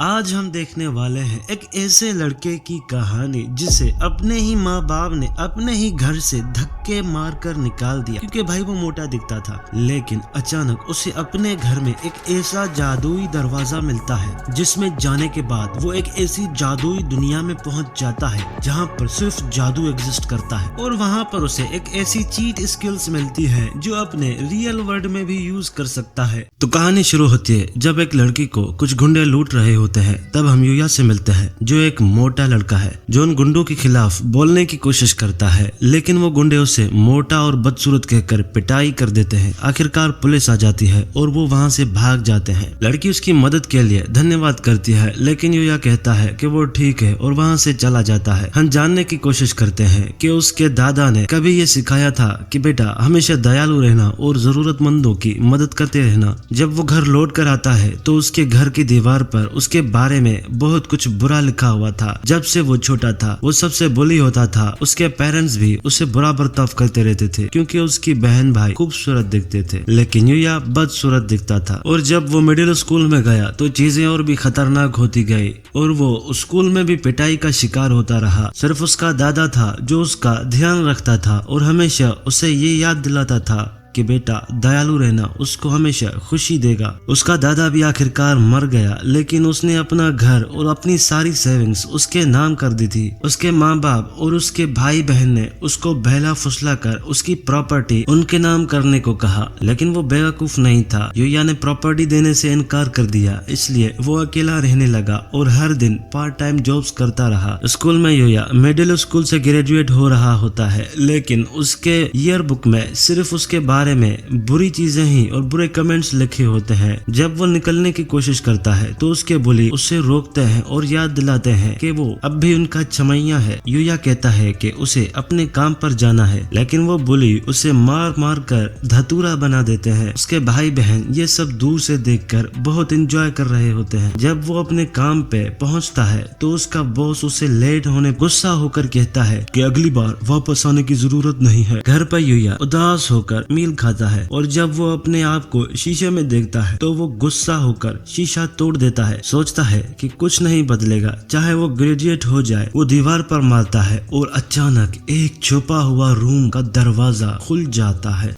आज हम देखने वाले हैं एक ऐसे लड़के की कहानी जिसे अपने ही माँ बाप ने अपने ही घर से धक्के मारकर निकाल दिया क्योंकि भाई वो मोटा दिखता था। लेकिन अचानक उसे अपने घर में एक ऐसा जादुई दरवाजा मिलता है जिसमें जाने के बाद वो एक ऐसी जादुई दुनिया में पहुंच जाता है जहां पर सिर्फ जादू एग्जिस्ट करता है और वहां पर उसे एक ऐसी चीट स्किल्स मिलती है जो अपने रियल वर्ल्ड में भी यूज कर सकता है। तो कहानी शुरू होती है जब एक लड़की को कुछ गुंडे लूट रहे होते हैं। तब हम यूया से मिलते हैं जो एक मोटा लड़का है जो उन गुंडों के खिलाफ बोलने की कोशिश करता है, लेकिन वो गुंडे उसे मोटा और बदसूरत कहकर पिटाई कर देते हैं। आखिरकार पुलिस आ जाती है और वो वहाँ से भाग जाते हैं। लड़की उसकी मदद के लिए धन्यवाद करती है, लेकिन यूया कहता है कि वो ठीक है और वहाँ से चला जाता है। हम जानने की कोशिश करते हैं कि उसके दादा ने कभी ये सिखाया था कि बेटा हमेशा दयालु रहना और जरूरतमंदों की मदद करते रहना। जब वो घर लौट कर आता है तो उसके घर की दीवार पर उसके बारे में बहुत कुछ बुरा लिखा हुआ था। जब से वो छोटा था वो सबसे बुली होता था। उसके पेरेंट्स भी उसे बुरा बर्ताव करते रहते थे क्योंकि उसकी बहन भाई खूबसूरत दिखते थे, लेकिन यूया बदसूरत दिखता था। और जब वो मिडिल स्कूल में गया तो चीजें और भी खतरनाक होती गई और वो स्कूल में भी पिटाई का शिकार होता रहा। सिर्फ उसका दादा था जो उसका ध्यान रखता था और हमेशा उसे ये याद दिलाता था कि बेटा दयालु रहना उसको हमेशा खुशी देगा। उसका दादा भी आखिरकार मर गया, लेकिन उसने अपना घर और अपनी सारी सेविंग्स उसके नाम कर दी थी। उसके माँ बाप और उसके भाई बहन ने उसको बहला फुसला कर उसकी प्रॉपर्टी उनके नाम करने को कहा, लेकिन वो बेवकूफ नहीं था। यूया ने प्रॉपर्टी देने से इनकार कर दिया, इसलिए वो अकेला रहने लगा और हर दिन पार्ट टाइम जॉब्स करता रहा। स्कूल में यूया मिडिल स्कूल से ग्रेजुएट हो रहा होता है, लेकिन उसके ईयर बुक में सिर्फ उसके बारे में बुरी चीजें ही और बुरे कमेंट्स लिखे होते हैं। जब वो निकलने की कोशिश करता है तो उसके बुली उसे रोकते हैं और याद दिलाते हैं कि वो अब भी उनका छमैया है। यूया कहता है कि उसे अपने काम पर जाना है, लेकिन वो बुली उसे मार मार कर धतूरा बना देते हैं। उसके भाई बहन ये सब दूर से देखकर बहुत एंजॉय कर रहे होते हैं। जब वो अपने काम पे पहुंचता है तो उसका बॉस उसे लेट होने गुस्सा होकर कहता है कि अगली बार वापस आने की जरूरत नहीं है। घर पर यूया उदास होकर मील खाता है और जब वो अपने आप को शीशे में देखता है तो वो गुस्सा होकर शीशा तोड़ देता है। सोचता है कि कुछ नहीं बदलेगा चाहे वो ग्रेजुएट हो जाए। वो दीवार पर मारता है और अचानक एक छुपा हुआ रूम का दरवाजा खुल जाता है।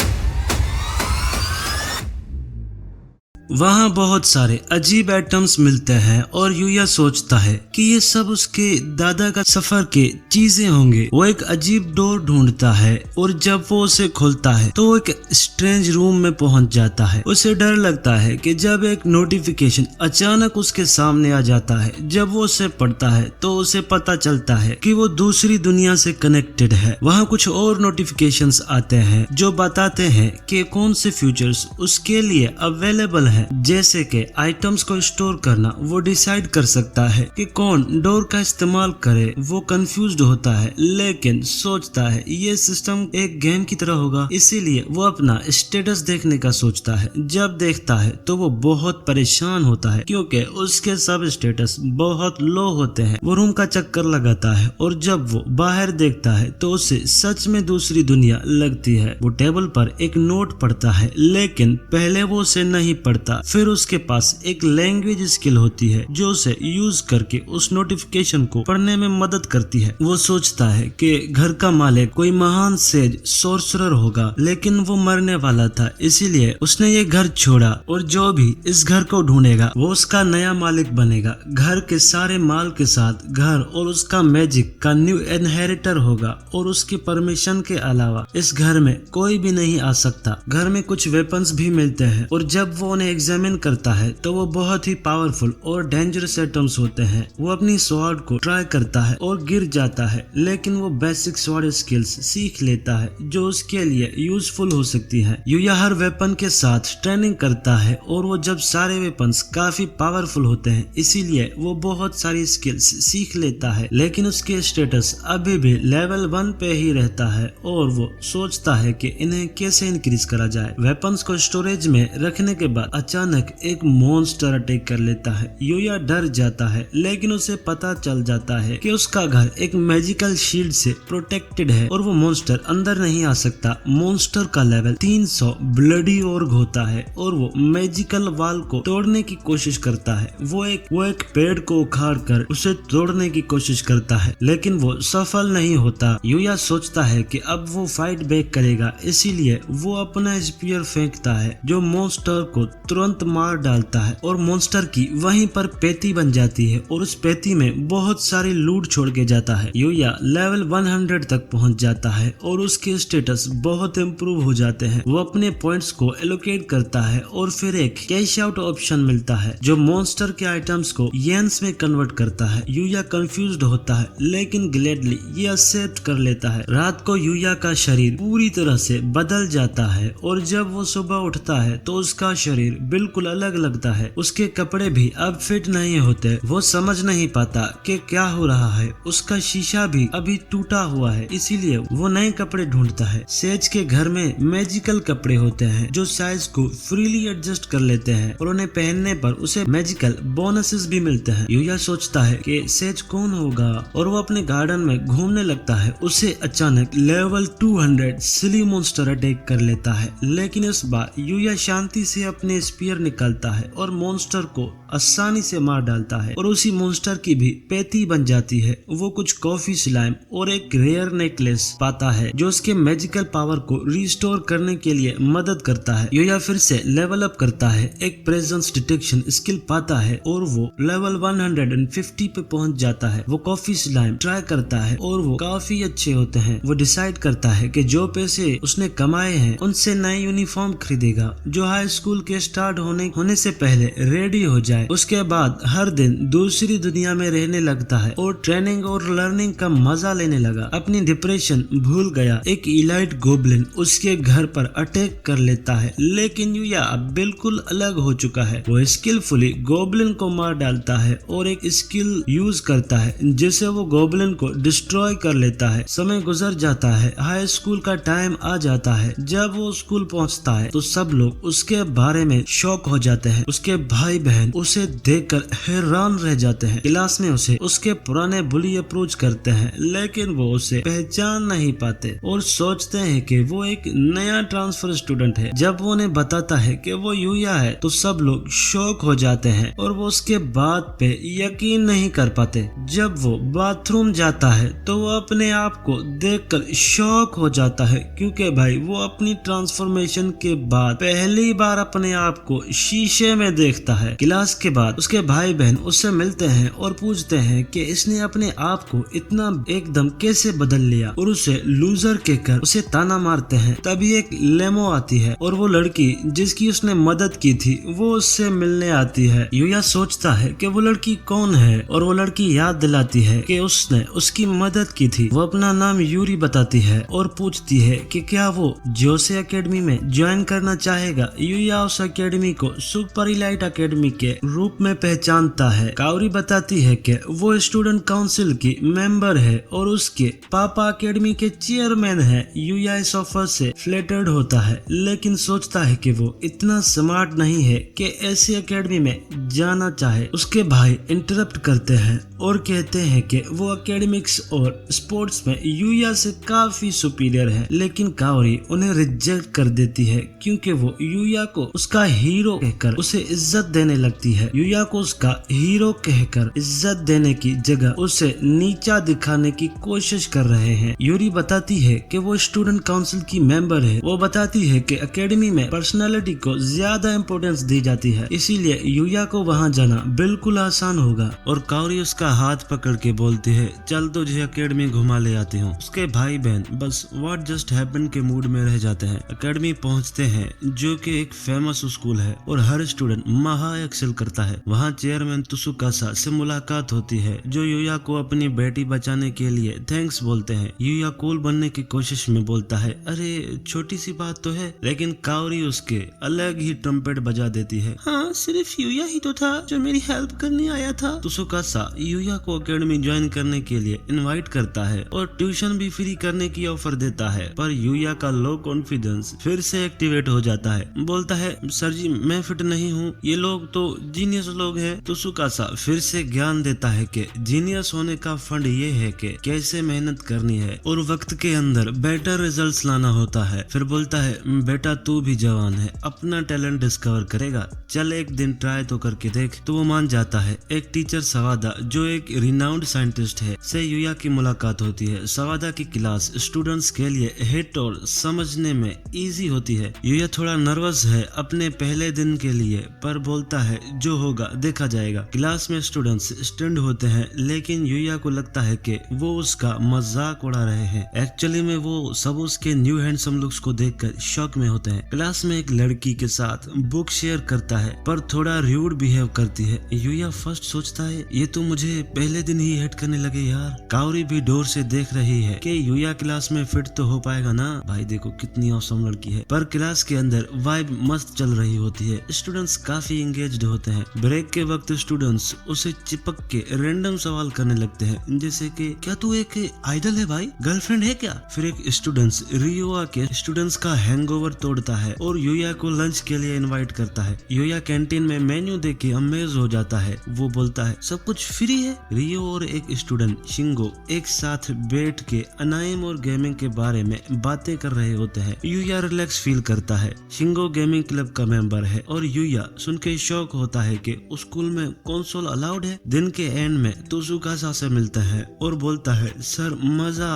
वहाँ बहुत सारे अजीब आइटम्स मिलते हैं और यूया सोचता है कि ये सब उसके दादा का सफर के चीजें होंगे। वो एक अजीब डोर ढूंढता है और जब वो उसे खोलता है तो वो एक स्ट्रेंज रूम में पहुंच जाता है। उसे डर लगता है कि जब एक नोटिफिकेशन अचानक उसके सामने आ जाता है। जब वो उसे पढ़ता है तो उसे पता चलता है कि वो दूसरी दुनिया से कनेक्टेड है। वहाँ कुछ और नोटिफिकेशंस आते हैं जो बताते हैं कि कौन से फ्यूचर्स उसके लिए अवेलेबल है, जैसे कि आइटम्स को स्टोर करना। वो डिसाइड कर सकता है कि कौन डोर का इस्तेमाल करे। वो कंफ्यूज्ड होता है, लेकिन सोचता है ये सिस्टम एक गेम की तरह होगा, इसीलिए वो अपना स्टेटस देखने का सोचता है। जब देखता है तो वो बहुत परेशान होता है क्योंकि उसके सब स्टेटस बहुत लो होते हैं। वो रूम का चक्कर लगाता है और जब वो बाहर देखता है तो उसे सच में दूसरी दुनिया लगती है। वो टेबल पर एक नोट पढ़ता है, लेकिन पहले वो उसे नहीं पढ़ता। फिर उसके पास एक लैंग्वेज स्किल होती है जो उसे यूज करके उस नोटिफिकेशन को पढ़ने में मदद करती है। वो सोचता है कि घर का मालिक कोई महान सेज सोर्सरर होगा, लेकिन वो मरने वाला था, इसीलिए उसने ये घर छोड़ा और जो भी इस घर को ढूंढेगा वो उसका नया मालिक बनेगा। घर के सारे माल के साथ घर और उसका मैजिक का न्यू इनहेरिटर होगा और उसकी परमिशन के अलावा इस घर में कोई भी नहीं आ सकता। घर में कुछ वेपन्स भी मिलते हैं और जब वो उन्हें एग्जामिन करता है तो वो बहुत ही पावरफुल और डेंजरस आइटम्स होते हैं। वो अपनी स्वॉर्ड को ट्राई करता है और गिर जाता है, लेकिन वो बेसिक स्वॉर्ड स्किल्स सीख लेता है जो उसके लिए यूजफुल हो सकती है। यूया हर वेपन के साथ ट्रेनिंग करता है और वो जब सारे वेपन्स काफी पावरफुल होते हैं, इसीलिए वो बहुत सारी स्किल्स सीख लेता है, लेकिन उसके स्टेटस अभी भी लेवल 1 पे ही रहता है और वो सोचता है कि इन्हें कैसे इंक्रीज करा जाए। वेपन्स को स्टोरेज में रखने के बाद अचानक एक मॉन्स्टर अटैक कर लेता है। यूया डर जाता है, लेकिन उसे पता चल जाता है कि उसका घर एक मैजिकल शील्ड से प्रोटेक्टेड है और वो मॉन्स्टर अंदर नहीं आ सकता। मॉन्स्टर का लेवल 300 ब्लडी ऑर्ग होता है और वो मैजिकल वॉल को तोड़ने की कोशिश करता है। वो एक पेड़ को उखाड़ कर उसे तोड़ने की कोशिश करता है, लेकिन वो सफल नहीं होता। यूया सोचता है कि अब वो फाइट बैक करेगा, इसीलिए वो अपना स्पीयर फेंकता है जो मॉन्स्टर को तुरंत मार डालता है और मॉन्स्टर की वहीं पर पेटी बन जाती है और उस पेटी में बहुत सारी लूट छोड़ के जाता है। यूया लेवल 100 तक पहुंच जाता है और उसके स्टेटस बहुत इम्प्रूव हो जाते हैं। वो अपने पॉइंट्स को एलोकेट करता है और फिर एक कैश आउट ऑप्शन मिलता है जो मॉन्स्टर के आइटम्स को येन्स में कन्वर्ट करता है। यूया कंफ्यूज्ड होता है, लेकिन ग्लैडली ये एक्सेप्ट कर लेता है। रात को यूया का शरीर पूरी तरह से बदल जाता है और जब वो सुबह उठता है तो उसका शरीर बिल्कुल अलग लगता है। उसके कपड़े भी अब फिट नहीं होते। वो समझ नहीं पाता कि क्या हो रहा है। उसका शीशा भी अभी टूटा हुआ है, इसीलिए वो नए कपड़े ढूंढता है। सेज के घर में मैजिकल कपड़े होते हैं जो साइज को फ्रीली एडजस्ट कर लेते हैं और उन्हें पहनने पर उसे मैजिकल बोनसेस भी मिलते हैं। यूया सोचता है कि सेज कौन होगा और वो अपने गार्डन में घूमने लगता है। उसे अचानक लेवल 200 सिली मॉन्स्टर अटैक कर लेता है, लेकिन इस बार यूया शांति से अपने स्पीयर निकालता है और मॉन्स्टर को आसानी से मार डालता है और उसी मॉन्स्टर की भी पेटी बन जाती है। वो कुछ कॉफी स्लाइम और एक रेयर नेकलेस पाता है जो उसके मैजिकल पावर को रिस्टोर करने के लिए मदद करता है। यूया फिर से लेवल अप करता है, एक प्रेजेंस डिटेक्शन स्किल पाता है और वो लेवल 150 पे पहुंच जाता है। वो कॉफी स्लाइम ट्राई करता है और वो काफी अच्छे होते हैं। वो डिसाइड करता है कि जो पैसे उसने कमाए हैं उनसे नए यूनिफॉर्म खरीदेगा जो हाई स्कूल के स्टार्ट होने से पहले रेडी हो जाए। उसके बाद हर दिन दूसरी दुनिया में रहने लगता है और ट्रेनिंग और लर्निंग का मजा लेने लगा। अपनी डिप्रेशन भूल गया। एक इलाइट गोब्लिन उसके घर पर अटैक कर लेता है, लेकिन यूया अब बिल्कुल अलग हो चुका है। वो स्किलफुली गोब्लिन को मार डालता है और एक स्किल यूज करता है जिससे वो गोब्लिन को डिस्ट्रॉय कर लेता है। समय गुजर जाता है। हाई स्कूल का टाइम आ जाता है। जब वो स्कूल पहुंचता है तो सब लोग उसके बारे में शॉक हो जाते हैं। उसके भाई बहन उसे देखकर हैरान रह जाते हैं। क्लास में उसे उसके पुराने बुली अप्रोच करते हैं, लेकिन वो उसे पहचान नहीं पाते और सोचते हैं कि वो एक नया ट्रांसफर स्टूडेंट है। जब वो उन्हें बताता है कि वो यूया है तो सब लोग शॉक हो जाते हैं और वो उसके बात पे यकीन नहीं कर पाते। जब वो बाथरूम जाता है तो वो अपने आप को देखकर शॉक हो जाता है, क्योंकि भाई वो अपनी ट्रांसफॉर्मेशन के बाद पहली बार अपने आप को शीशे में देखता है। क्लास के बाद उसके भाई बहन उससे मिलते हैं और पूछते हैं कि इसने अपने आप को इतना एकदम कैसे बदल लिया और उसे लूजर कहकर उसे ताना मारते हैं। तभी एक लेमो आती है और वो लड़की जिसकी उसने मदद की थी वो उससे मिलने आती है। यूया सोचता है कि वो लड़की कौन है और वो लड़की याद दिलाती है कि उसने उसकी मदद की थी। वो अपना नाम यूरी बताती है और पूछती है कि क्या वो जोसे एकेडमी में ज्वाइन करना चाहेगा। यूया उस एकेडमी को सुपर इलाइट एकेडमी के रूप में पहचानता है। काउरी बताती है कि वो स्टूडेंट काउंसिल की मेंबर है और उसके पापा एकेडमी के चेयरमैन है। यूया इस ऑफर से फ्लेटर्ड होता है, लेकिन सोचता है कि वो इतना स्मार्ट नहीं है कि ऐसी एकेडमी में जाना चाहे। उसके भाई इंटरप्ट करते हैं और कहते हैं कि वो एकेडमिक्स और स्पोर्ट्स में यूया से काफी सुपीरियर है, लेकिन काउरी उन्हें रिजेक्ट कर देती है क्योंकि वो यूया को उसका हीरो कहकर उसे इज्जत देने लगती है। यूया को उसका हीरो कहकर इज्जत देने की जगह उसे नीचा दिखाने की कोशिश कर रहे हैं। यूरी बताती है कि वो स्टूडेंट काउंसिल की मेंबर है। वो बताती है कि एकेडमी में पर्सनालिटी को ज्यादा इम्पोर्टेंस दी जाती है, इसीलिए यूया को वहां जाना बिल्कुल आसान होगा। और काउरी उसका हाथ पकड़ के बोलती है, चल तुझे एकेडमी घुमा ले आती हूँ। उसके भाई बहन बस व्हाट जस्ट हैपेंड के मूड में रह जाते हैं। एकेडमी पहुंचते हैं जो कि एक फेमस स्कूल है और हर स्टूडेंट महा एक्सेल करता है। वहाँ चेयरमैन त्सुकासा से मुलाकात होती है जो यूया को अपनी बेटी बचाने के लिए थैंक्स बोलते हैं। यूया कूल बनने की कोशिश में बोलता है, अरे छोटी सी बात तो है, लेकिन काओरी उसके अलग ही ट्रम्पेट बजा देती है। हाँ, सिर्फ यूया ही तो था जो मेरी हेल्प करने आया था। त्सुकासा यूया को एकेडमी ज्वाइन करने के लिए इनवाइट करता है और ट्यूशन भी फ्री करने की ऑफर देता है, पर यूया का लो कॉन्फिडेंस फिर से एक्टिवेट हो जाता है। बोलता है, सर जी मैं फिट नहीं हूँ, ये लोग तो जीनियस लोग हैं। त्सुकासा फिर से ज्ञान देता है कि जीनियस होने का फंड ये है कि कैसे मेहनत करनी है और वक्त के अंदर बेटर रिजल्ट्स लाना होता है। फिर बोलता है, बेटा तू भी जवान है, अपना टैलेंट डिस्कवर करेगा, चल एक दिन ट्राई तो करके देख। तो वो मान जाता है। एक टीचर सवादा जो एक रिनाउंड साइंटिस्ट है से यूया की मुलाकात होती है। सवादा की क्लास स्टूडेंट्स के लिए हिट और समझने में इजी होती है। यूया थोड़ा नर्वस है अपने पहले दिन के लिए, पर बोलता है जो होगा देखा जाएगा। क्लास में स्टूडेंट्स स्टैंड होते हैं, लेकिन यूया को लगता है कि वो उसका मजाक उड़ा रहे हैं। एक्चुअली में वो सब उसके न्यू हैंडसम लुक्स को देखकर शॉक में होते हैं। क्लास में एक लड़की के साथ बुक शेयर करता है, पर थोड़ा रूड बिहेव करती है। यूया फर्स्ट सोचता है ये तो मुझे पहले दिन ही हेट करने लगे यार। काओरी भी डोर से देख रही है कि यूया क्लास में फिट तो हो पाएगा ना। भाई देखो कितनी औसम लड़की है। पर क्लास के अंदर वाइब मस्त चल रही होती है। स्टूडेंट्स काफी एंगेज्ड होते हैं। ब्रेक के वक्त स्टूडेंट्स उसे चिपक के रैंडम सवाल करने लगते हैं, जैसे कि क्या तू एक आइडल है भाई, गर्लफ्रेंड है क्या। फिर एक स्टूडेंट्स रियो आके स्टूडेंट्स का हैंगओवर तोड़ता है और यूया को लंच के लिए इनवाइट करता है। यूया कैंटीन में मेन्यू देख के अमेज हो जाता है। वो बोलता है सब कुछ फ्री है। रियो और एक स्टूडेंट शिंगो एक साथ बैठ के अनाइम और गेमिंग के बारे में बातें कर रहे होते हैं। यूया रिलैक्स फील करता है। शिंगो गेमिंग क्लब का मेंबर है और यूया सुन के शौक होता है कि उस स्कूल में कंसोल अलाउड है। दिन के एंड में त्सुकासा से मिलता है और बोलता है, सर मजा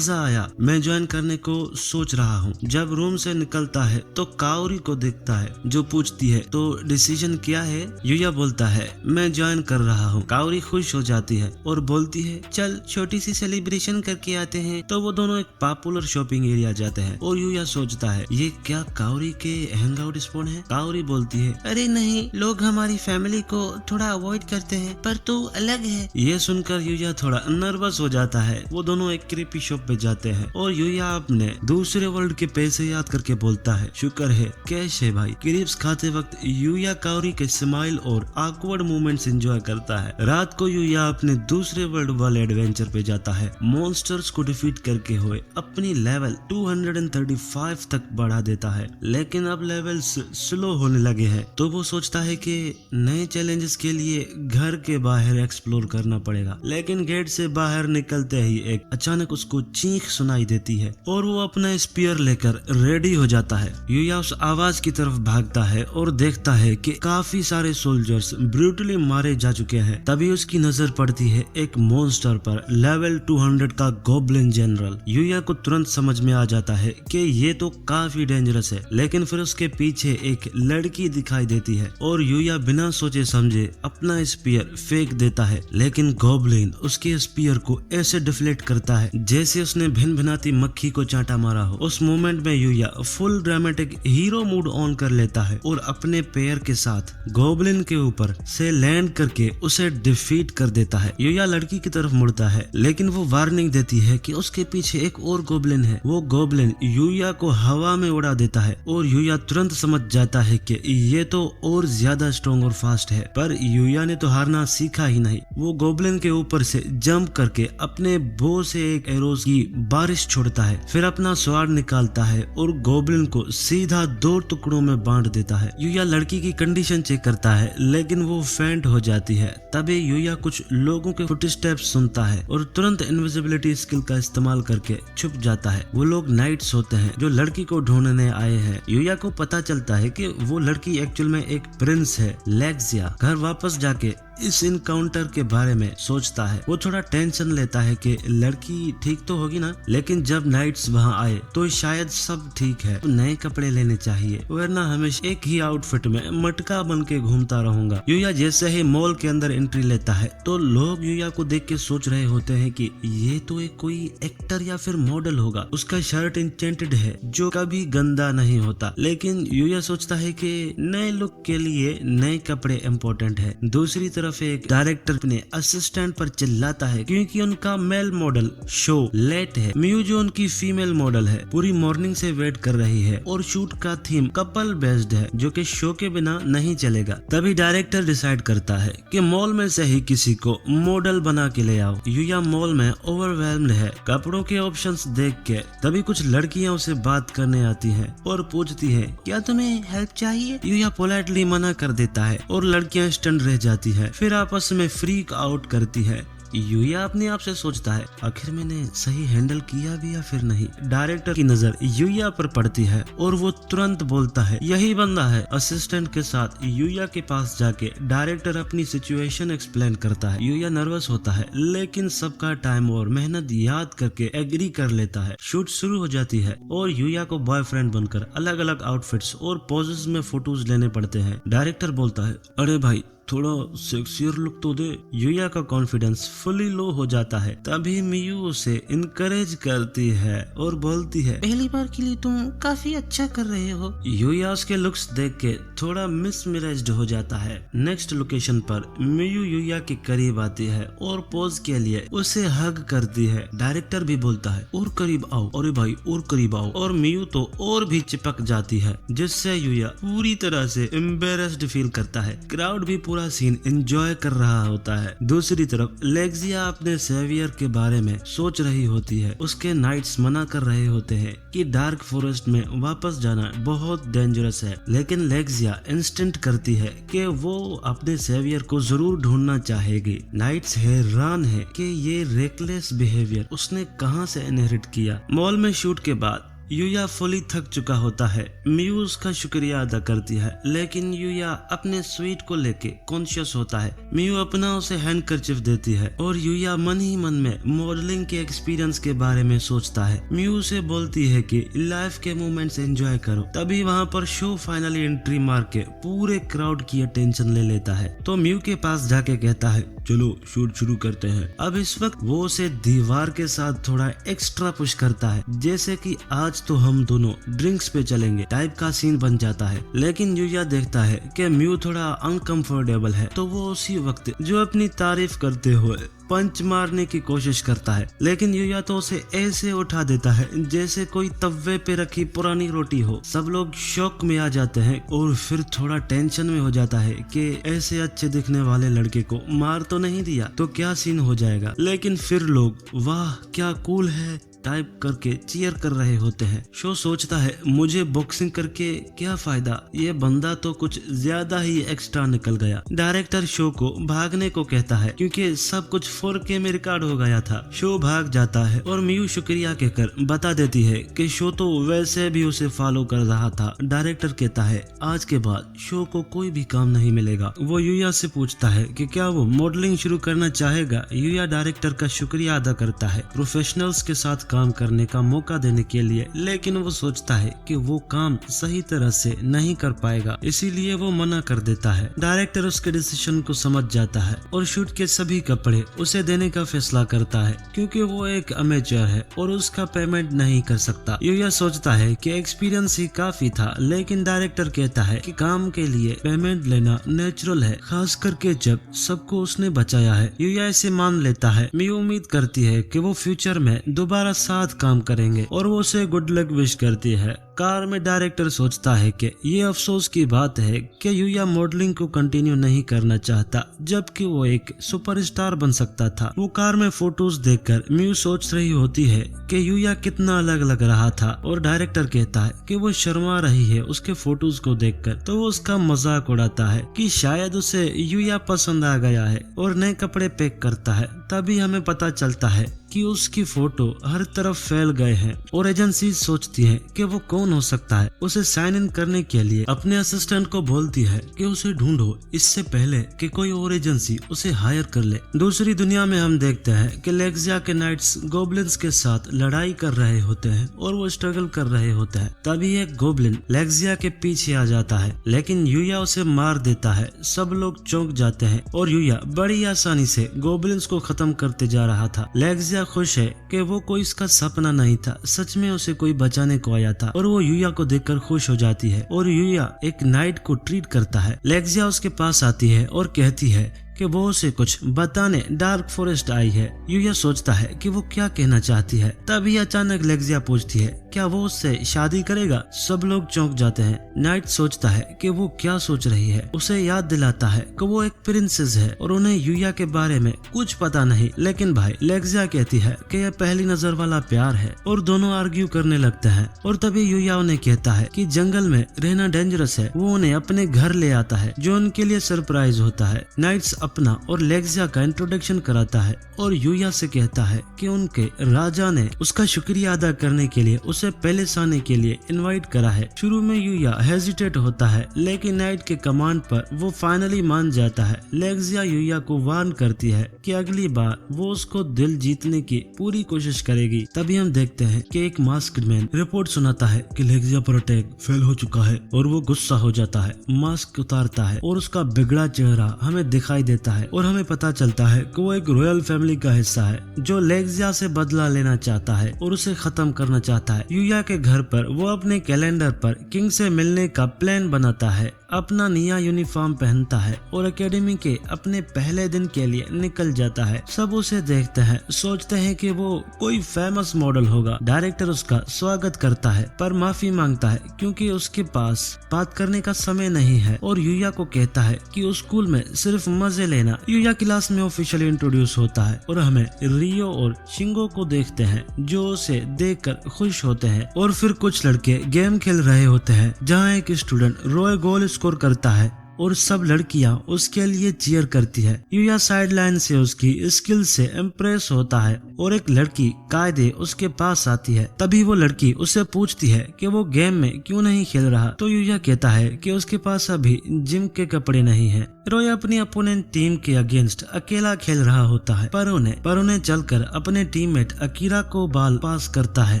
आया, मैं ज्वाइन करने को सोच रहा हूँ। जब रूम से निकलता है तो काओरी को देखता है जो पूछती है, तो डिसीजन क्या है। यूया बोलता है, मैं ज्वाइन कर रहा हूँ। काओरी खुश हो जाती है और बोलती है, चल छोटी सी सेलिब्रेशन करके आते हैं। तो वो दोनों एक पॉपुलर शॉपिंग एरिया जाते हैं और यूया सोचता है ये क्या काओरी के हैंग आउट स्पॉट है। काओरी बोलती है, अरे नहीं, लोग हमारी फैमिली को थोड़ा अवॉइड करते हैं, पर तू अलग है। ये सुनकर यूया थोड़ा नर्वस हो जाता है। वो दोनों एक क्रीपी शॉप पे जाते हैं और यूया अपने दूसरे वर्ल्ड के पैसे याद करके बोलता है, शुक्र है कैश है भाई। क्रीप्स खाते वक्त यूया काओरी के स्माइल और ऑकवर्ड मोमेंट्स एंजॉय करता है। रात को यूया अपने दूसरे वर्ल्ड वाले एडवेंचर पे जाता है। मॉन्स्टर्स को डिफीट करके हुए अपनी लेवल 235 तक बढ़ा देता है, लेकिन अब लेवल स्लो होने लगे हैं। तो वो सोचता है कि नए चैलेंजेस के लिए घर के बाहर एक्सप्लोर करना पड़ेगा। लेकिन गेट से बाहर निकलते ही एक अचानक उसको चीख सुनाई देती है और वो अपना स्पीयर लेकर रेडी हो जाता है। यूया उस आवाज की तरफ भागता है और देखता है कि काफी सारे सोल्जर्स ब्रूटली मारे जा चुके हैं। तभी उसकी नजर पड़ती है एक मॉन्स्टर पर, लेवल 200 का गोब्लिन जनरल। यूया को तुरंत समझ में आ जाता है कि ये तो काफी डेंजरस है, लेकिन फिर उसके पीछे एक लड़की दिखाई देती है और यूया बिना सोचे समझे अपना स्पीयर फेंक देता है। लेकिन गोब्लिन उसके स्पीयर को ऐसे डिफ्लेक्ट करता है जैसे उसने भिन भिनाती मक्खी को चांटा मारा हो। उस मोमेंट में यूया full dramatic hero mood on कर लेता है और अपने पैर के साथ गोब्लिन के ऊपर से लैंड करके उसे डिफीट कर देता है। यूया लड़की की तरफ मुड़ता है, लेकिन वो वार्निंग देती है कि उसके पीछे एक और गोब्लिन है। वो गोब्लिन यूया को हवा में उड़ा देता है और यूया तुरंत समझ जाता है कि ये तो और ज्यादा स्ट्रॉन्ग और फास्ट है। पर यूया ने तो हारना सीखा ही नहीं। वो गोब्लिन के ऊपर से जंप करके अपने बो से एक एरोज की बारिश छोड़ता है, फिर अपना स्वाड निकालता है और गोब्लिन को सीधा 2 टुकड़ों में बांट देता है। यूया लड़की की कंडीशन चेक करता है, लेकिन वो फेंट हो जाती है। तभी यूया कुछ लोगों के फुटस्टेप्स सुनता है और तुरंत इनविजिबिलिटी स्किल का इस्तेमाल करके छुप जाता है। वो लोग नाइट्स होते हैं जो लड़की को ढूंढने आए हैं। यूया को पता चलता है कि वो लड़की एक्चुअल में एक प्रिंस है, लेक्सिया। घर वापस जाके इस इनकाउंटर के बारे में सोचता है। वो थोड़ा टेंशन लेता है कि लड़की ठीक तो होगी ना, लेकिन जब नाइट्स वहाँ आए तो शायद सब ठीक है, तो नए कपड़े लेने चाहिए वरना हमेशा एक ही आउटफिट में मटका बन के घूमता रहूंगा। यूया जैसे ही मॉल के अंदर एंट्री लेता है तो लोग यूया को देख के सोच रहे होते हैं कि ये तो एक कोई एक्टर या फिर मॉडल होगा। उसका शर्ट इंचेंटेड है जो कभी गंदा नहीं होता, लेकिन यूया सोचता है कि नए लुक के लिए नए कपड़े इम्पोर्टेंट है। दूसरी तरफ एक डायरेक्टर अपने असिस्टेंट पर चिल्लाता है क्योंकि उनका मेल मॉडल शो लेट है। मियू जो उनकी फीमेल मॉडल है पूरी मॉर्निंग से वेट कर रही है और शूट का थीम कपल बेस्ड है जो कि शो के बिना नहीं चलेगा। तभी डायरेक्टर डिसाइड करता है कि मॉल में से ही किसी को मॉडल बना के ले आओ। यूया मॉल में ओवरवेल्म्ड है कपड़ों के ऑप्शंस देख के। तभी कुछ लड़कियां उसे बात करने आती हैं और पूछती है क्या तुम्हें हेल्प चाहिए। यूया पोलाइटली मना कर देता है और लड़कियां स्टन रह जाती है, फिर आपस में फ्रीक आउट करती है। यूया अपने आप से सोचता है आखिर मैंने सही हैंडल किया भी या फिर नहीं। डायरेक्टर की नजर यूया पर पड़ती है और वो तुरंत बोलता है यही बंदा है। असिस्टेंट के साथ यूया के पास जाके डायरेक्टर अपनी सिचुएशन एक्सप्लेन करता है। यूया नर्वस होता है लेकिन सबका टाइम और मेहनत याद करके एग्री कर लेता है। शूट शुरू हो जाती है और यूया को बॉयफ्रेंड बनकर अलग अलग आउटफिट्स और पोजेस में फोटोज लेने पड़ते हैं। डायरेक्टर बोलता है अरे भाई थोड़ा सेक्सियर लुक तो दे। यूया का कॉन्फिडेंस फुली लो हो जाता है। तभी मियू उसे इनकरेज करती है और बोलती है पहली बार के लिए तुम काफी अच्छा कर रहे हो। यूया उसके लुक्स देख के थोड़ा मिसमैनेज्ड हो जाता है। नेक्स्ट लोकेशन पर मियू यूया के करीब आती है और पोज के लिए उसे हग करती है। डायरेक्टर भी बोलता है और करीब आओ, अरे भाई और करीब आओ, और मियू तो और भी चिपक जाती है जिससे यूया पूरी तरह से एम्बेरस्ड फील करता है। क्राउड भी पूरा सीन एंजॉय कर रहा होता है। दूसरी तरफ लेक्सिया अपने सेवियर के बारे में सोच रही होती है। उसके नाइट्स मना कर रहे होते हैं कि डार्क फॉरेस्ट में वापस जाना बहुत डेंजरस है, लेकिन लेक्सिया इंस्टेंट करती है कि वो अपने सेवियर को जरूर ढूंढना चाहेगी। नाइट्स हैरान है कि ये रेकलेस बिहेवियर उसने कहां से इनहेरिट किया। मॉल में शूट के बाद यूया फुली थक चुका होता है। मियू उसका शुक्रिया अदा करती है लेकिन यूया अपने स्वीट को लेके कॉन्शियस होता है। मियू अपना उसे हैंडकरचिफ देती है और यूया मन ही मन में मॉडलिंग के एक्सपीरियंस के बारे में सोचता है। मियू उसे बोलती है कि लाइफ के मोमेंट्स एंजॉय करो। तभी वहाँ पर शो फाइनली एंट्री मार के पूरे क्राउड की अटेंशन ले लेता है। तो मियू के पास जाके कहता है चलो शूट शुरू करते हैं। अब इस वक्त वो उसे दीवार के साथ थोड़ा एक्स्ट्रा पुश करता है जैसे कि आज तो हम दोनों ड्रिंक्स पे चलेंगे टाइप का सीन बन जाता है। लेकिन यूया देखता है कि म्यू थोड़ा अनकंफर्टेबल है तो वो उसी वक्त जो अपनी तारीफ करते हुए पंच मारने की कोशिश करता है, लेकिन यूया तो उसे ऐसे उठा देता है जैसे कोई तवे पे रखी पुरानी रोटी हो। सब लोग शॉक में आ जाते हैं और फिर थोड़ा टेंशन में हो जाता है कि ऐसे अच्छे दिखने वाले लड़के को मार तो नहीं दिया तो क्या सीन हो जाएगा। लेकिन फिर लोग वाह क्या कूल है टाइप करके चीयर कर रहे होते हैं। शो सोचता है मुझे बॉक्सिंग करके क्या फायदा, ये बंदा तो कुछ ज्यादा ही एक्स्ट्रा निकल गया। डायरेक्टर शो को भागने को कहता है क्योंकि सब कुछ 4K में रिकॉर्ड हो गया था। शो भाग जाता है और मियू शुक्रिया कहकर बता देती है कि शो तो वैसे भी उसे फॉलो कर रहा था। डायरेक्टर कहता है आज के बाद शो को कोई भी काम नहीं मिलेगा। वो यूया से पूछता है कि क्या वो मॉडलिंग शुरू करना चाहेगा। यूया डायरेक्टर का शुक्रिया अदा करता है प्रोफेशनल्स के साथ काम करने का मौका देने के लिए, लेकिन वो सोचता है कि वो काम सही तरह से नहीं कर पाएगा, इसीलिए वो मना कर देता है। डायरेक्टर उसके डिसीजन को समझ जाता है और शूट के सभी कपड़े उसे देने का फैसला करता है क्योंकि वो एक अमेचर है और उसका पेमेंट नहीं कर सकता। यूया सोचता है कि एक्सपीरियंस ही काफी था, लेकिन डायरेक्टर कहता है कि काम के लिए पेमेंट लेना नेचुरल है, खास करके जब सबको उसने बचाया है। यूया इसे मान लेता है। मियू उम्मीद करती है कि वो फ्यूचर में दोबारा साथ काम करेंगे और वो उसे गुड लक विश करती है। कार में डायरेक्टर सोचता है कि ये अफसोस की बात है कि यूया मॉडलिंग को कंटिन्यू नहीं करना चाहता, जबकि वो एक सुपरस्टार बन सकता था। वो कार में फोटोज देखकर मियू सोच रही होती है कि यूया कितना अलग लग रहा था और डायरेक्टर कहता है कि वो शर्मा रही है उसके फोटोज को देखकर। तो वो उसका मजाक उड़ाता है कि शायद उसे यूया पसंद आ गया है और नए कपड़े पैक करता है। तभी हमें पता चलता है कि उसकी फोटो हर तरफ फैल गए हैं और एजेंसी सोचती है कि वो कौन हो सकता है। उसे साइन इन करने के लिए अपने असिस्टेंट को बोलती है कि उसे ढूंढो इससे पहले कि कोई और एजेंसी उसे हायर कर ले। दूसरी दुनिया में हम देखते हैं कि लेक्सिया के नाइट्स गोब्लिन्स के साथ लड़ाई कर रहे होते हैं और वो स्ट्रगल कर रहे होते हैं। तभी एक गोब्लिन लेक्सिया के पीछे आ जाता है, लेकिन यूया उसे मार देता है। सब लोग चौंक जाते हैं और यूया बड़ी आसानी से गोब्लिन्स को खत्म करते जा रहा था। लेक्सिया खुश है कि वो कोई इसका सपना नहीं था, सच में उसे कोई बचाने को आया था और वो यूया को देखकर खुश हो जाती है और यूया एक नाइट को ट्रीट करता है। लेक्सिया उसके पास आती है और कहती है कि वो उसे कुछ बताने डार्क फॉरेस्ट आई है। यूया सोचता है कि वो क्या कहना चाहती है। तभी अचानक लेक्सिया पूछती है क्या वो उससे शादी करेगा। सब लोग चौंक जाते हैं। नाइट सोचता है कि वो क्या सोच रही है, उसे याद दिलाता है कि वो एक प्रिंसेस है और उन्हें यूया के बारे में कुछ पता नहीं। लेकिन भाई लेक्सिया कहती है कि यह पहली नजर वाला प्यार है और दोनों आर्ग्यू करने लगते हैं। और तभी यूया उन्हें कहता है कि जंगल में रहना डेंजरस है। वो उन्हें अपने घर ले आता है जो उनके लिए सरप्राइज होता है। नाइट्स अपना और लेक्सिया का इंट्रोडक्शन कराता है और यूया से कहता है कि उनके राजा ने उसका शुक्रिया अदा करने के लिए उसे पैलेस आने के लिए इनवाइट करा है। शुरू में यूया हेजिटेट होता है, लेकिन नाइट के कमांड पर वो फाइनली मान जाता है। लेक्सिया यूया को वार्न करती है कि अगली बार वो उसको दिल जीतने की पूरी कोशिश करेगी। तभी हम देखते हैं कि एक मास्क्ड मैन रिपोर्ट सुनाता है कि लेक्सिया पर अटैक फेल हो चुका है और वो गुस्सा हो जाता है, मास्क उतारता है और उसका बिगड़ा चेहरा हमें दिखाई देता है और हमें पता चलता है कि वो एक रॉयल फैमिली का हिस्सा है जो लेक्सिया से बदला लेना चाहता है और उसे खत्म करना चाहता है। यूया के घर पर वो अपने कैलेंडर पर किंग से मिलने का प्लान बनाता है, अपना नया यूनिफॉर्म पहनता है और एकेडमी के अपने पहले दिन के लिए निकल जाता है। सब उसे देखते हैं, सोचते हैं कि वो कोई फेमस मॉडल होगा। डायरेक्टर उसका स्वागत करता है पर माफी मांगता है क्योंकि उसके पास बात करने का समय नहीं है और यूया को कहता है कि उस स्कूल में सिर्फ मजे लेना। यूया क्लास में ऑफिशियली इंट्रोड्यूस होता है और हमें रियो और शिंगो को देखते हैं जो उसे देखकर खुश होते हैं। और फिर कुछ लड़के गेम खेल रहे होते हैं जहाँ एक स्टूडेंट रॉयल गोल स्कोर करता है और सब लड़कियां उसके लिए चीयर करती है। यूया साइड लाइन से उसकी स्किल से इम्प्रेस होता है और एक लड़की कायदे उसके पास आती है। तभी वो लड़की उससे पूछती है कि वो गेम में क्यों नहीं खेल रहा, तो यूया कहता है कि उसके पास अभी जिम के कपड़े नहीं हैं। रोय अपनी अपोनेंट टीम के अगेंस्ट अकेला खेल रहा होता है पर उन्हें चलकर अपने टीममेट अकीरा को बॉल पास करता है।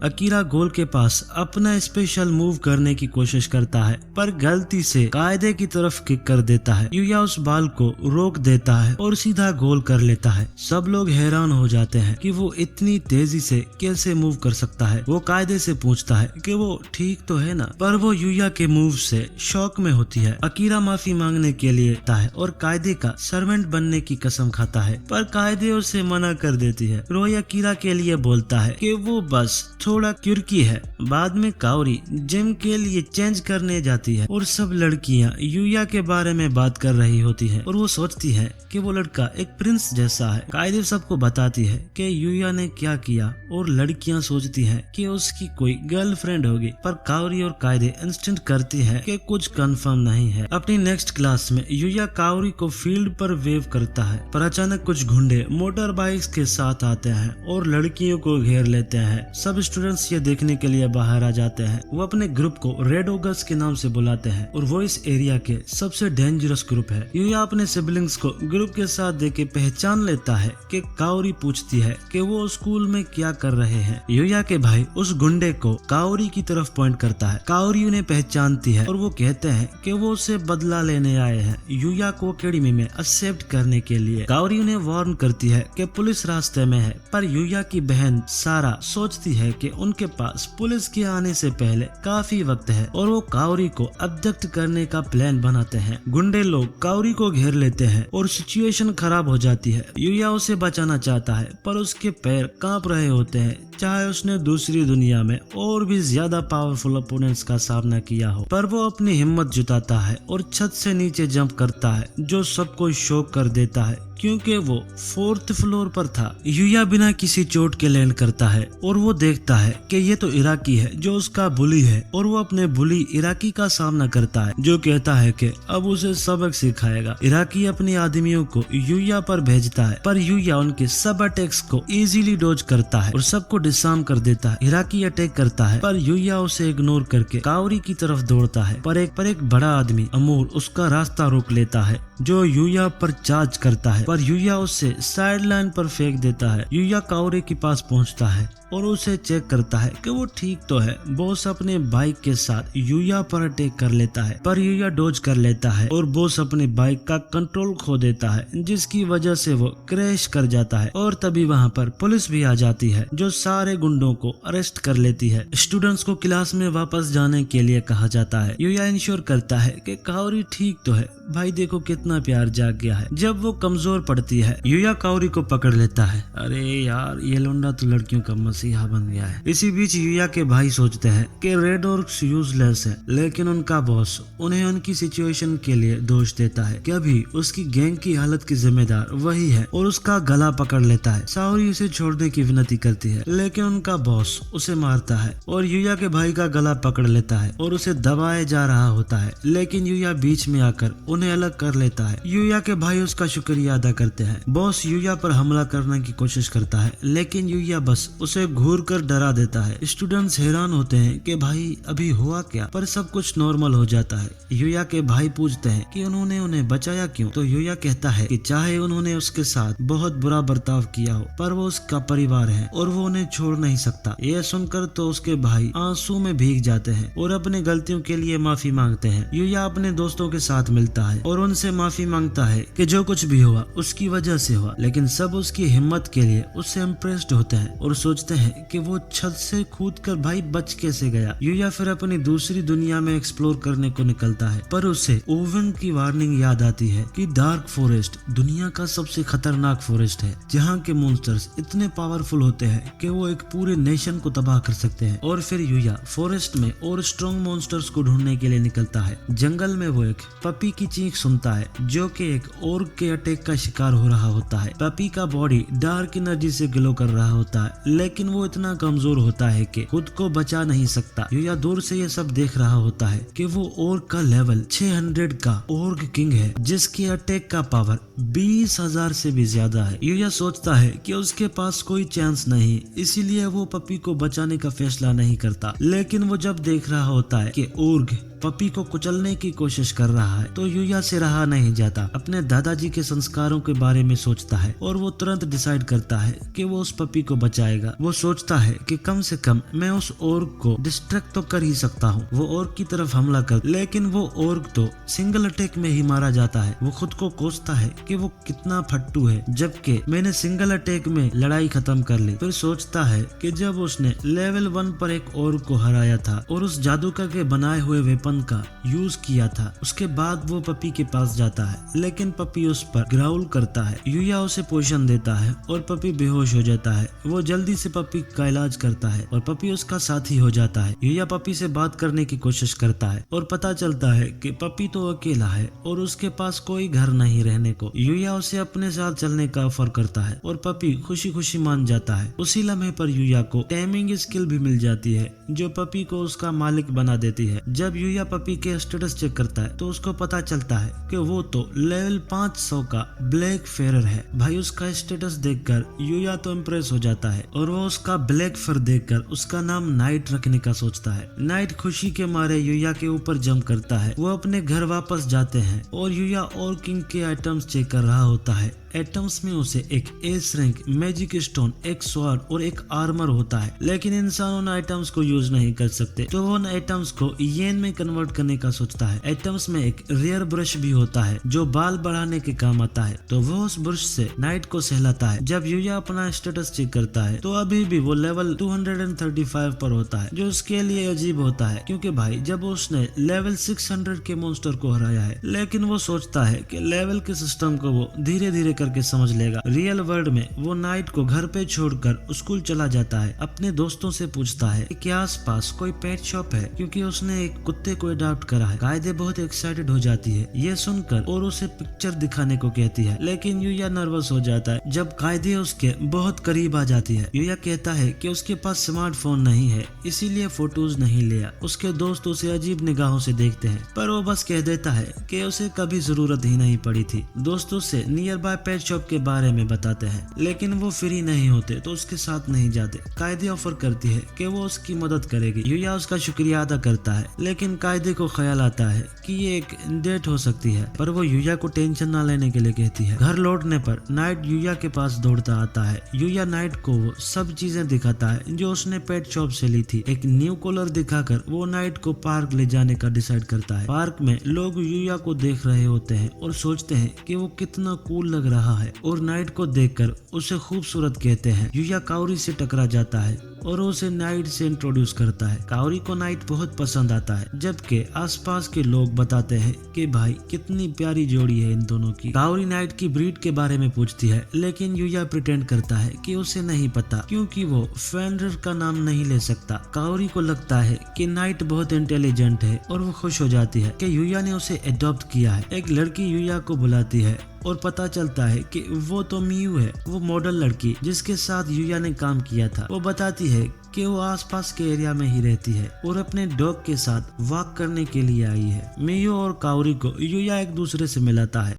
अकीरा गोल के पास अपना स्पेशल मूव करने की कोशिश करता है पर गलती से कायदे की तरफ किक कर देता है। यूया उस बॉल को रोक देता है और सीधा गोल कर लेता है। सब लोग हैरान हो जाते हैं कि वो इतनी तेजी से कैसे मूव कर सकता है। वो कायदे से पूछता है कि वो ठीक तो है ना, पर वो यूया के मूव से शॉक में होती है। अकीरा माफी मांगने के लिए आता है और कायदे का सर्वेंट बनने की कसम खाता है पर कायदे उसे मना कर देती है। रोय अकीरा के लिए बोलता है कि वो बस थोड़ा क्यूर्की है। बाद में काओरी जिम के लिए चेंज करने जाती है और सब लड़कियां यूया के बारे में बात कर रही होती है और वो सोचती है कि वो लड़का एक प्रिंस जैसा है। कायदे सबको बताती है कि यूया ने क्या किया और लड़कियां सोचती हैं कि उसकी कोई गर्लफ्रेंड होगी, पर काओरी और कायदे इंस्टेंट करती है कि कुछ कंफर्म नहीं है। अपनी नेक्स्ट क्लास में यूया काओरी को फील्ड पर वेव करता है पर अचानक कुछ गुंडे मोटर बाइक्स के साथ आते हैं और लड़कियों को घेर लेते हैं। सब स्टूडेंट्स ये देखने के लिए बाहर आ जाते हैं। वो अपने ग्रुप को रेड ओगर्स के नाम से बुलाते हैं और वो इस एरिया के सबसे डेंजरस ग्रुप है। यूया अपने सिबलिंग्स को ग्रुप के साथ देख के पहचान लेता है कि काओरी पूछती है कि वो स्कूल में क्या कर रहे हैं। यूया के भाई उस गुंडे को काओरी की तरफ पॉइंट करता है। काओरी उन्हें पहचानती है और वो कहते हैं कि वो उसे बदला लेने आए हैं यूया को एकेडमी में एक्सेप्ट करने के लिए। काओरी उन्हें वार्न करती है कि पुलिस रास्ते में है, पर यूया की बहन सारा सोचती है कि उनके पास पुलिस के आने से पहले काफी वक्त है और वो काओरी को अब्डक्ट करने का प्लान बनाते हैं। गुंडे लोग काओरी को घेर लेते हैं और सिचुएशन खराब हो जाती है। यूया उसे बचाना चाहता है पर उसके पैर कांप रहे होते हैं, चाहे उसने दूसरी दुनिया में और भी ज्यादा पावरफुल अपोनेंट्स का सामना किया हो। पर वो अपनी हिम्मत जुटाता है और छत से नीचे जंप करता है जो सबको शॉक कर देता है क्योंकि वो 4th फ्लोर पर था। यूया बिना किसी चोट के लैंड करता है और वो देखता है कि ये तो इराकी है जो उसका बुली है, और वो अपने बुली इराकी का सामना करता है जो कहता है कि अब उसे सबक सिखाएगा। इराकी अपने आदमियों को यूया पर भेजता है, पर यूया उनके सब अटैक्स को इजीली डॉज करता है और सबको डिसआर्म कर देता है। इराकी अटैक करता है पर यूया उसे इग्नोर करके कावरी की तरफ दौड़ता है, पर एक बड़ा आदमी अमूर उसका रास्ता रोक लेता है जो यूया पर चार्ज करता है, पर यूया उससे साइड लाइन पर फेंक देता है। यूया कावरे के पास पहुंचता है और उसे चेक करता है कि वो ठीक तो है। बॉस अपने बाइक के साथ यूया पर अटैक कर लेता है, पर यूया डॉज कर लेता है और बॉस अपने बाइक का कंट्रोल खो देता है, जिसकी वजह से वो क्रैश कर जाता है। और तभी वहाँ पर पुलिस भी आ जाती है जो सारे गुंडों को अरेस्ट कर लेती है। स्टूडेंट्स को क्लास में वापस जाने के लिए कहा जाता है। यूया इंश्योर करता है कि कावरी ठीक तो है, भाई देखो कितना प्यार जाग गया है। जब वो कमजोर पड़ती है यूया कावरी को पकड़ लेता है। अरे यार ये लोंडा तो लड़कियों का मसीहा बन गया है। इसी बीच यूया के भाई सोचते हैं कि रेड ऑर्क्स यूजलेस है, लेकिन उनका बॉस उन्हें उनकी सिचुएशन के लिए दोष देता है कि अभी उसकी गैंग की हालत की जिम्मेदार वही है, और उसका गला पकड़ लेता है। साओरी उसे छोड़ने की विनती करती है, लेकिन उनका बॉस उसे मारता है और यूया के भाई का गला पकड़ लेता है और उसे दबाया जा रहा होता है, लेकिन यूया बीच में आकर उन्हें अलग कर लेता है। यूया के भाई उसका शुक्रिया अदा करते हैं। बॉस यूया पर हमला करने की कोशिश करता है, लेकिन यूया बस उसे घूर कर डरा देता है। स्टूडेंट्स हैरान होते हैं कि भाई अभी हुआ क्या, पर सब कुछ नॉर्मल हो जाता है। यूया के भाई पूछते हैं कि उन्होंने उन्हें बचाया क्यों, तो यूया कहता है कि चाहे उन्होंने उसके साथ बहुत बुरा बर्ताव किया हो, पर वो उसका परिवार है और वो उन्हें छोड़ नहीं सकता। यह सुनकर तो उसके भाई आंसू में भीग जाते हैं और अपने गलतियों के लिए माफी मांगते हैं। यूया अपने दोस्तों के साथ मिलता है और उनसे माफी मांगता है कि जो कुछ भी हुआ उसकी वजह से हुआ, लेकिन सब उसकी हिम्मत के लिए उससे इम्प्रेस्ड होते हैं और सोचते हैं कि वो छत से कूदकर भाई बच कैसे गया। यूया फिर अपनी दूसरी दुनिया में एक्सप्लोर करने को निकलता है, पर उसे ओवन की वार्निंग याद आती है कि डार्क फॉरेस्ट दुनिया का सबसे खतरनाक फॉरेस्ट है, जहाँ के मॉन्स्टर्स इतने पावरफुल होते हैं कि वो एक पूरे नेशन को तबाह कर सकते हैं। और फिर यूया फॉरेस्ट में और स्ट्रॉन्ग मॉन्स्टर्स को ढूंढने के लिए निकलता है। जंगल में वो एक पपी की चीख सुनता है जो कि एक ऑर्ग के अटैक का शिकार हो रहा होता है। पपी का बॉडी डार्क एनर्जी से ग्लो कर रहा होता है, लेकिन वो इतना कमजोर होता है कि खुद को बचा नहीं सकता। यूया दूर से ये सब देख रहा होता है कि वो ऑर्ग का लेवल 600 का ऑर्ग किंग है, जिसके अटैक का पावर 20,000 से भी ज्यादा है। यूया सोचता है कि उसके पास कोई चांस नहीं, इसीलिए वो पपी को बचाने का फैसला नहीं करता। लेकिन वो जब देख रहा होता है कि ऑर्ग पपी को कुचलने की कोशिश कर रहा है, तो यूया से रहा नहीं जाता। अपने दादाजी के संस्कारों के बारे में सोचता है और वो तुरंत डिसाइड करता है कि वो उस पपी को बचाएगा। वो सोचता है कि कम से कम मैं उस ऑर्ग को डिस्ट्रैक्ट तो कर ही सकता हूँ। वो ऑर्ग की तरफ हमला कर, लेकिन वो ऑर्ग तो सिंगल अटैक में ही मारा जाता है। वो खुद को कोसता है कि वो कितना फट्टू है, जबकि मैंने सिंगल अटैक में लड़ाई खत्म कर ली। फिर सोचता है कि जब उसने लेवल 1 पर एक ऑर्ग को हराया था और उस जादूगर के बनाए हुए वेपन का यूज किया था, उसके बाद वो पपी के पास जाता है, लेकिन पपी उस पर ग्राउल करता है। यूया उसे पोषण देता है और पपी बेहोश हो जाता है। वो जल्दी से पपी का इलाज करता है और पपी उसका साथी हो जाता है। यूया पपी से बात करने की कोशिश करता है और पता चलता है कि पपी तो अकेला है और उसके पास कोई घर नहीं रहने को। यूया उसे अपने साथ चलने का ऑफर करता है और पपी खुशी खुशी मान जाता है। उसी लम्हे पर यूया को टाइमिंग स्किल भी मिल जाती है जो पपी को उसका मालिक बना देती है। जब यूया पपी के स्टेटस चेक करता है तो उसको पता चलता है कि वो तो लेवल 500 का ब्लैक फेरर है। भाई उसका स्टेटस देखकर यूया तो इम्प्रेस हो जाता है और वो उसका ब्लैक फर देखकर उसका नाम नाइट रखने का सोचता है। नाइट खुशी के मारे यूया के ऊपर जंप करता है। वो अपने घर वापस जाते हैं और यूया और किंग के आइटम्स चेक कर रहा होता है। आइटम्स में उसे एक एस रैंक मैजिक स्टोन, एक स्वॉर्ड और एक आर्मर होता है, लेकिन इंसान उन आइटम्स को यूज नहीं कर सकते, तो वो उन आइटम्स को येन में कन्वर्ट करने का सोचता है। आइटम्स में एक रेयर ब्रश भी होता है जो बाल बढ़ाने के काम आता है, तो वो उस ब्रश से नाइट को सहलाता है। जब यूया अपना स्टेटस चेक करता है तो अभी भी वो लेवल 235 पर होता है, जो उसके लिए अजीब होता है क्योंकि भाई जब उसने लेवल 600 के मॉन्स्टर को हराया है, लेकिन वो सोचता है कि लेवल के सिस्टम को वो धीरे धीरे कर करके समझ लेगा। रियल वर्ल्ड में वो नाइट को घर पे छोड़कर स्कूल चला जाता है। अपने दोस्तों से पूछता है कि आस पास कोई पेट शॉप है, क्योंकि उसने एक कुत्ते को अडॉप्ट करा है। कायदे बहुत एक्साइटेड हो जाती है ये सुनकर और उसे पिक्चर दिखाने को कहती है, लेकिन यूया नर्वस हो जाता है जब कायदे उसके बहुत करीब आ जाती है। यूया कहता है कि उसके पास स्मार्टफोन नहीं है, इसीलिए फोटोज नहीं लिया। उसके दोस्त उसे अजीब निगाहों से देखते हैं, पर वो बस कह देता है कि उसे कभी जरूरत ही नहीं पड़ी थी। दोस्तों से नियर बाय पेट शॉप के बारे में बताते हैं, लेकिन वो फ्री नहीं होते तो उसके साथ नहीं जाते। कायदे ऑफर करती है कि वो उसकी मदद करेगी। यूया उसका शुक्रिया अदा करता है, लेकिन कायदे को ख्याल आता है कि ये एक डेट हो सकती है, पर वो यूया को टेंशन ना लेने के लिए कहती है। घर लौटने पर नाइट यूया के पास दौड़ता आता है। यूया नाइट को वो सब चीजें दिखाता है जो उसने पेट शॉप से ली थी। एक न्यू कॉलर दिखाकर वो नाइट को पार्क ले जाने का डिसाइड करता है। पार्क में लोग यूया को देख रहे होते हैं और सोचते हैं कि वो कितना कूल लग रहा है, और नाइट को देखकर उसे खूबसूरत कहते हैं। यूया काउरी से टकरा जाता है और उसे नाइट से इंट्रोड्यूस करता है। काउरी को नाइट बहुत पसंद आता है, जबकि आसपास के लोग बताते हैं कि भाई कितनी प्यारी जोड़ी है इन दोनों की। काउरी नाइट की ब्रीड के बारे में पूछती है, लेकिन यूया प्रिटेंड करता है कि उसे नहीं पता, क्योंकि वो फेंडर का नाम नहीं ले सकता। काउरी को लगता है कि नाइट बहुत इंटेलिजेंट है और वो खुश हो जाती है कि यूया ने उसे अडॉप्ट किया है। एक लड़की यूया को बुलाती है और पता चलता है कि वो तो मियू है, वो मॉडल लड़की जिसके साथ यूया ने काम किया था। वो बताती है कि वो आसपास के एरिया में ही रहती है और अपने डॉग के साथ वॉक करने के लिए आई है। मियू और काउरी को यूया एक दूसरे से मिलाता है।